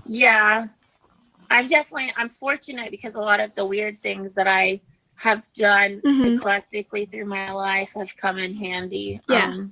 Yeah, I'm fortunate because a lot of the weird things that I have done Mm-hmm. eclectically through my life have come in handy. Yeah.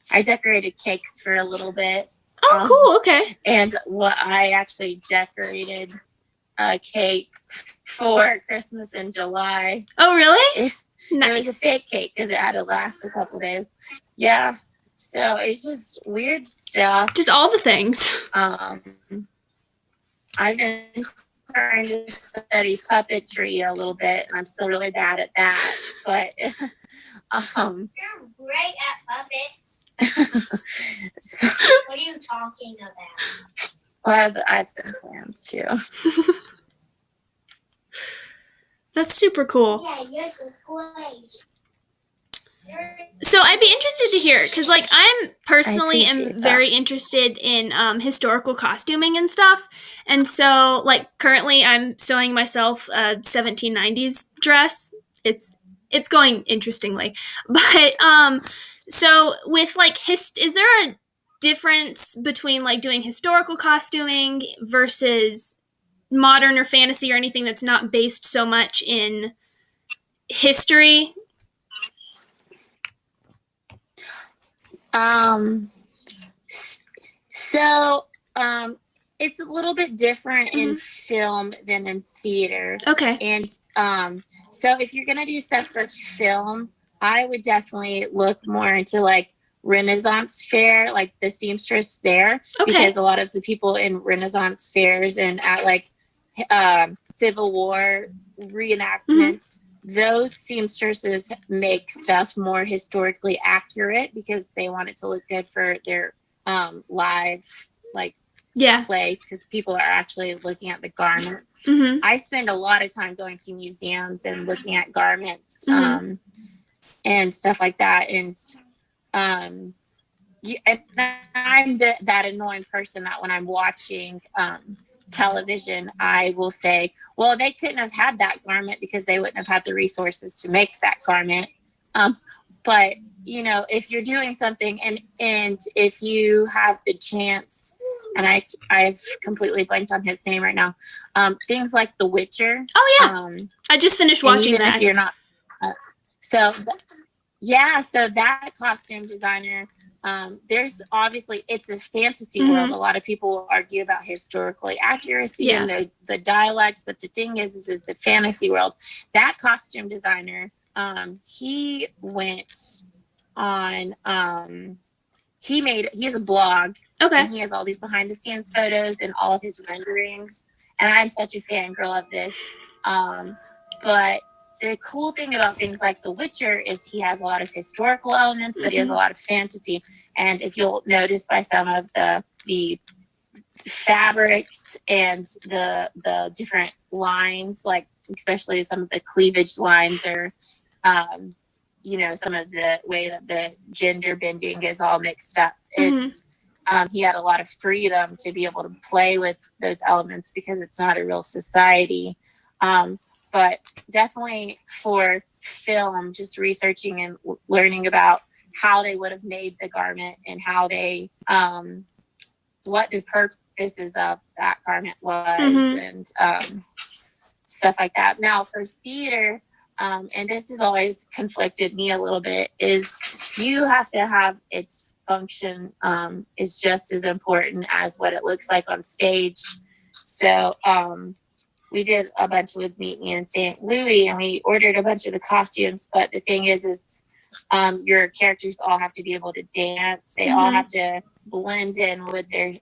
I decorated cakes for a little bit. Oh, cool. Okay. And what I actually decorated a cake for Christmas in July. Oh, really? It was a Nice. fake cake because it had to last a couple days. Yeah. So it's just weird stuff. Just all the things. I've been trying to study puppetry a little bit, and I'm still really bad at that. But you're great at puppets. So, what are you talking about? Well, I have some plans too. That's super cool. Yeah, you're so great. So I'd be interested to hear, because like I'm personally am that. very interested in historical costuming and stuff, and so like currently I'm sewing myself a 1790s dress. It's going interestingly, but so with like is there a difference between like doing historical costuming versus modern or fantasy or anything that's not based so much in history? So it's a little bit different in film than in theater. Okay. And so if you're gonna do stuff for film, I would definitely look more into like Renaissance fair, like the seamstress there, because a lot of the people in Renaissance fairs and at like Civil War reenactments, those seamstresses make stuff more historically accurate because they want it to look good for their live like place, because people are actually looking at the garments. I spend a lot of time going to museums and looking at garments and stuff like that, and I'm that annoying person that when I'm watching television, I will say, well, they couldn't have had that garment because they wouldn't have had the resources to make that garment. But you know, if you're doing something and if you have the chance, and I've completely blanked on his name right now, things like The Witcher. Oh yeah, I just finished watching even that. If you're not, so that costume designer. There's obviously, it's a fantasy world. A lot of people will argue about historical accuracy and the dialects, but the thing is it's a fantasy world. That costume designer, he went on, he has a blog. And he has all these behind the scenes photos and all of his renderings. And I'm such a fangirl of this. But the cool thing about things like The Witcher is he has a lot of historical elements, but he has a lot of fantasy. And if you'll notice by some of the fabrics and the different lines, like especially some of the cleavage lines, or you know, some of the way that the gender bending is all mixed up. It's he had a lot of freedom to be able to play with those elements because it's not a real society. But definitely for film, just researching and learning about how they would have made the garment and how they, what the purposes of that garment was, and stuff like that. Now for theater, and this has always conflicted me a little bit, is you have to have its function is just as important as what it looks like on stage. So, we did a bunch with Meet Me in St. Louis, and we ordered a bunch of the costumes. But the thing is your characters all have to be able to dance. They all have to blend in with their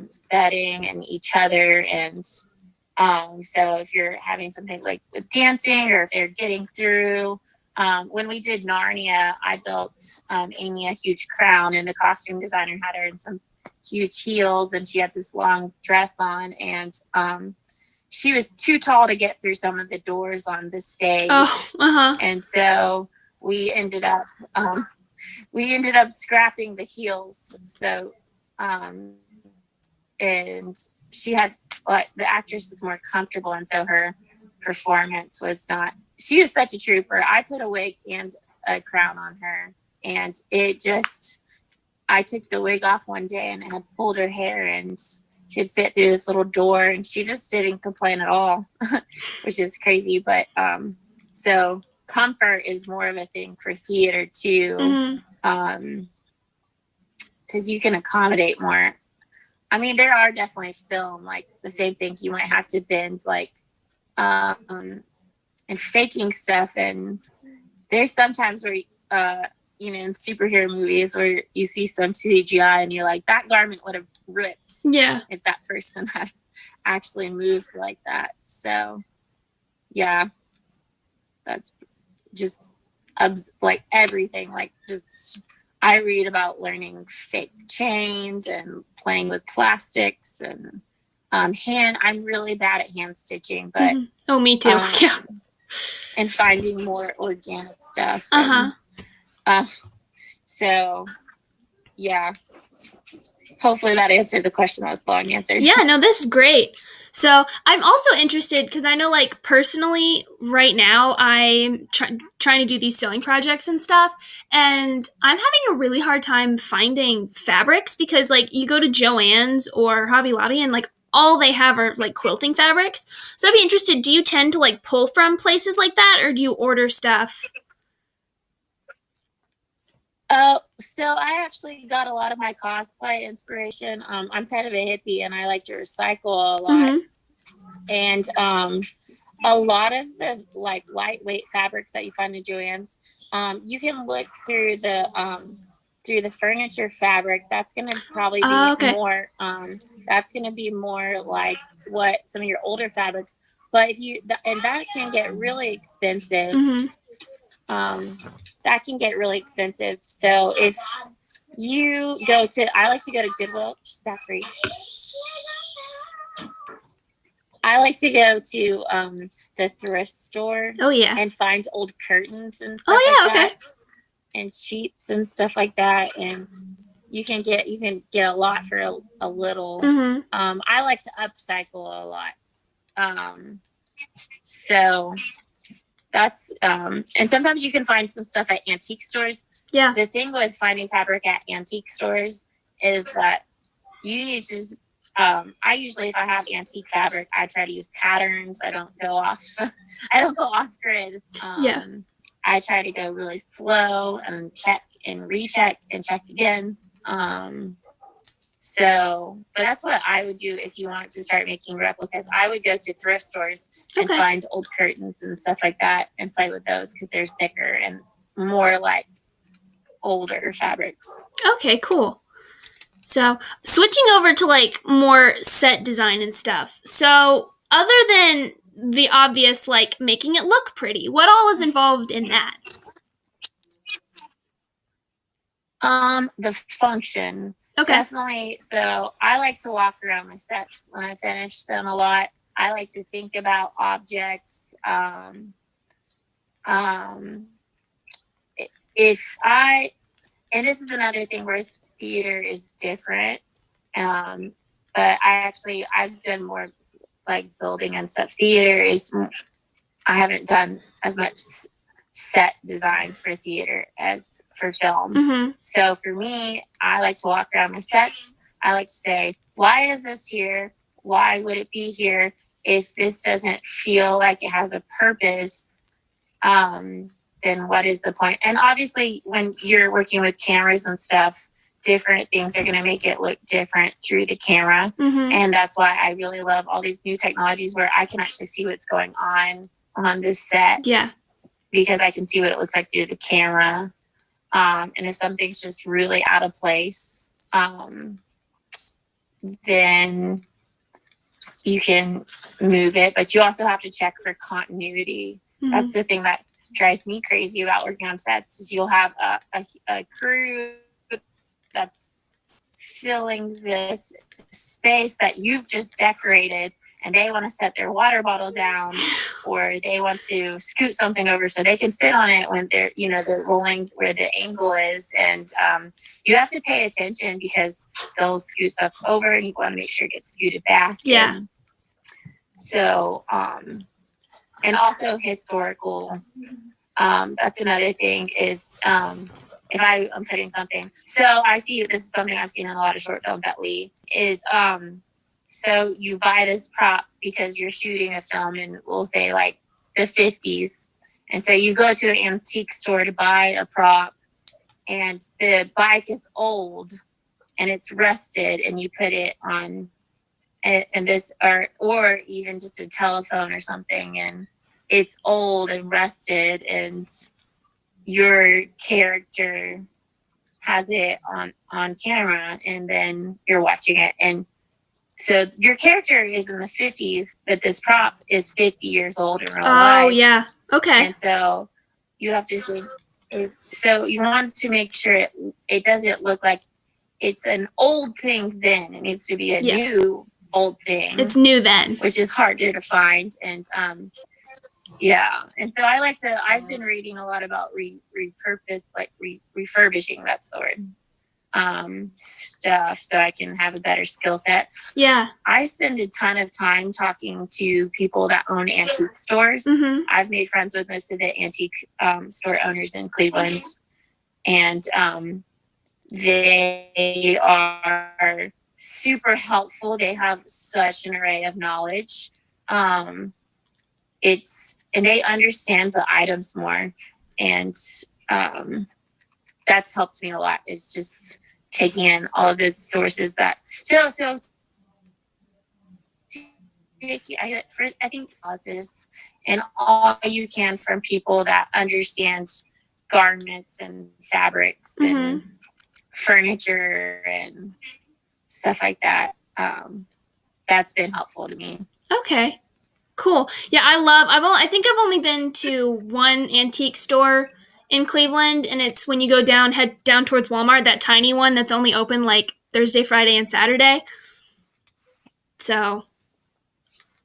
setting and each other. And so if you're having something like with dancing, or if they're getting through, when we did Narnia, I built Amy a huge crown, and the costume designer had her in some huge heels, and she had this long dress on, and she was too tall to get through some of the doors on the stage. And so we ended up scrapping the heels. So and she had, like, the actress was more comfortable, and so her performance was not, she was such a trooper. I put a wig and a crown on her, and it just, I took the wig off one day and had pulled her hair, and could fit through this little door, and she just didn't complain at all, which is crazy. But so comfort is more of a thing for theater too, because you can accommodate more. I mean, there are definitely film, like the same thing. You might have to bend, like, and faking stuff. And there's sometimes where, in superhero movies where you see some CGI and you're like, that garment would have ripped if that person had actually moved like that. So, yeah, that's just like everything. Like, just I read about learning fake chains and playing with plastics and I'm really bad at hand stitching, but oh, me too. Yeah, and finding more organic stuff. So yeah, hopefully that answered the question. That was a long answer. Yeah, no, this is great. So I'm also interested because I know, like, personally right now I'm trying to do these sewing projects and stuff, and I'm having a really hard time finding fabrics because, like, you go to Joann's or Hobby Lobby and, like, all they have are, like, quilting fabrics. So I'd be interested, do you tend to, like, pull from places like that, or do you order stuff? So I actually got a lot of my cosplay inspiration. I'm kind of a hippie and I like to recycle a lot. And a lot of the like lightweight fabrics that you find in Joann's, you can look through the furniture fabric. That's going to probably be more. That's going to be more like what some of your older fabrics. But and that can get really expensive. That can get really expensive. So if you I like to go to Goodwill. Zachary. I like to go to the thrift store. Oh yeah. And find old curtains and stuff like that. And sheets and stuff like that. And you can get a lot for a little. I like to upcycle a lot. So that's and sometimes you can find some stuff at antique stores. Yeah. The thing with finding fabric at antique stores is that you need to just I usually, if I have antique fabric, I try to use patterns. I don't go off grid. I try to go really slow and check and recheck and check again. But that's what I would do if you want to start making replicas. I would go to thrift stores and find old curtains and stuff like that and play with those because they're thicker and more like older fabrics. Okay, cool. So switching over to like more set design and stuff. So other than the obvious, like making it look pretty, what all is involved in that? The function. Okay. Definitely. So I like to walk around my sets when I finish them a lot. I like to think about objects. And this is another thing where theater is different. But I've done more like building and stuff. Theater is, I haven't done as much set design for theater as for film. So for me, I like to walk around my sets. I like to say, why is this here? Why would it be here? If this doesn't feel like it has a purpose, then what is the point? And obviously when you're working with cameras and stuff, different things are going to make it look different through the camera. And that's why I really love all these new technologies where I can actually see what's going on this set. Yeah. Because I can see what it looks like through the camera. And if something's just really out of place, then you can move it. But you also have to check for continuity. That's the thing that drives me crazy about working on sets is you'll have a crew that's filling this space that you've just decorated and they want to set their water bottle down or they want to scoot something over so they can sit on it when they're rolling where the angle is. And you have to pay attention because they'll scoot stuff over and you want to make sure it gets scooted back. Yeah. And so, and also historical, that's another thing is, if I'm putting something, so I see this is something I've seen in a lot of short films at Lee is so you buy this prop because you're shooting a film in, we'll say, like the 50s. And so you go to an antique store to buy a prop, and the bike is old and it's rusted, and you put it on and this, or even just a telephone or something, and it's old and rusted, and your character has it on camera, and then you're watching it. And so your character is in the 50s, but this prop is 50 years old in real life. Oh, yeah. Okay. And so you have to think, so you want to make sure it doesn't look like it's an old thing then. It needs to be a new old thing. It's new then. Which is harder to find. And yeah. And so I've been reading a lot about refurbishing that sword stuff, so I can have a better skill set. Yeah. I spend a ton of time talking to people that own antique stores. Mm-hmm. I've made friends with most of the antique store owners in Cleveland, and they are super helpful. They have such an array of knowledge. And they understand the items more, and that's helped me a lot. It's just taking in all of those sources that I think classes and all you can from people that understand garments and fabrics and furniture and stuff like that. That's been helpful to me. Okay. Cool. Yeah, I think I've only been to one antique store in Cleveland, and it's when you head down towards Walmart, that tiny one that's only open like Thursday, Friday, and Saturday. So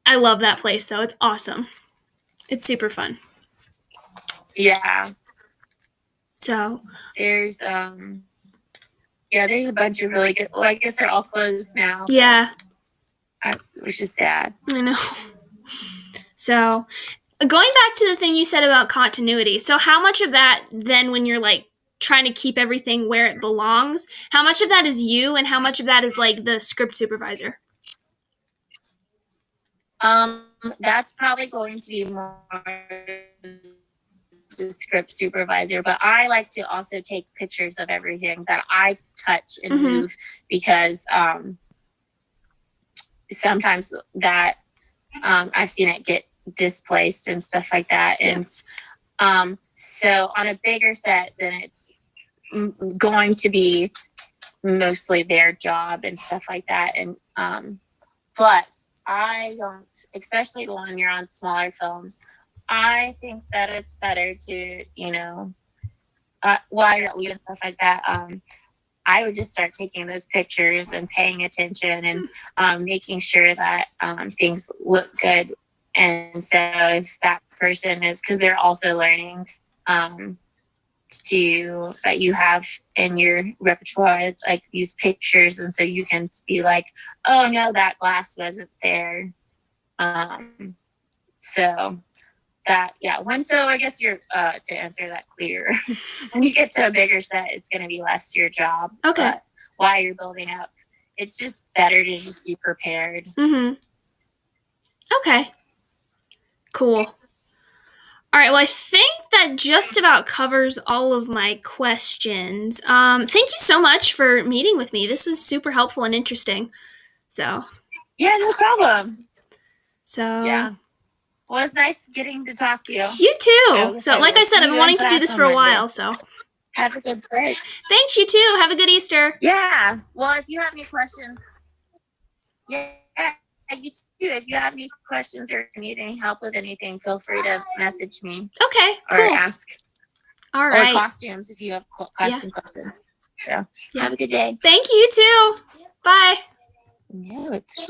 I love that place though. It's awesome. It's super fun. Yeah. So there's there's a bunch of really good, well, I guess they're all closed now. Yeah. Which is sad. I know. So, going back to the thing you said about continuity, so how much of that then, when you're like trying to keep everything where it belongs, how much of that is you and how much of that is like the script supervisor? That's probably going to be more the script supervisor, but I like to also take pictures of everything that I touch and move, because sometimes that I've seen it get displaced and stuff like that. And so on a bigger set, then it's going to be mostly their job and stuff like that. And but I don't, especially when you're on smaller films, I think that it's better to, while you're at leave and stuff like that, I would just start taking those pictures and paying attention and making sure that things look good. And so if that person is, because they're also learning that you have in your repertoire, like these pictures. And so you can be like, oh no, that glass wasn't there. So that, so I guess you're, to answer that clear, when you get to a bigger set, it's going to be less your job. Okay. But while you're building up, it's just better to just be prepared. Okay. Cool. All right. Well, I think that just about covers all of my questions. Thank you so much for meeting with me. This was super helpful and interesting. So. Yeah, no problem. So. Yeah. Well, it's nice getting to talk to you. You too. So, like I said, I've been wanting to do this for a while, so. Have a good break. Thanks, you too. Have a good Easter. Yeah. Well, if you have any questions, you too. If you have any questions or need any help with anything, feel free to message me. Okay, cool. Or ask. All right. Or costumes if you have costume questions. So, have a good day. Thank you, too. Bye. No, it's...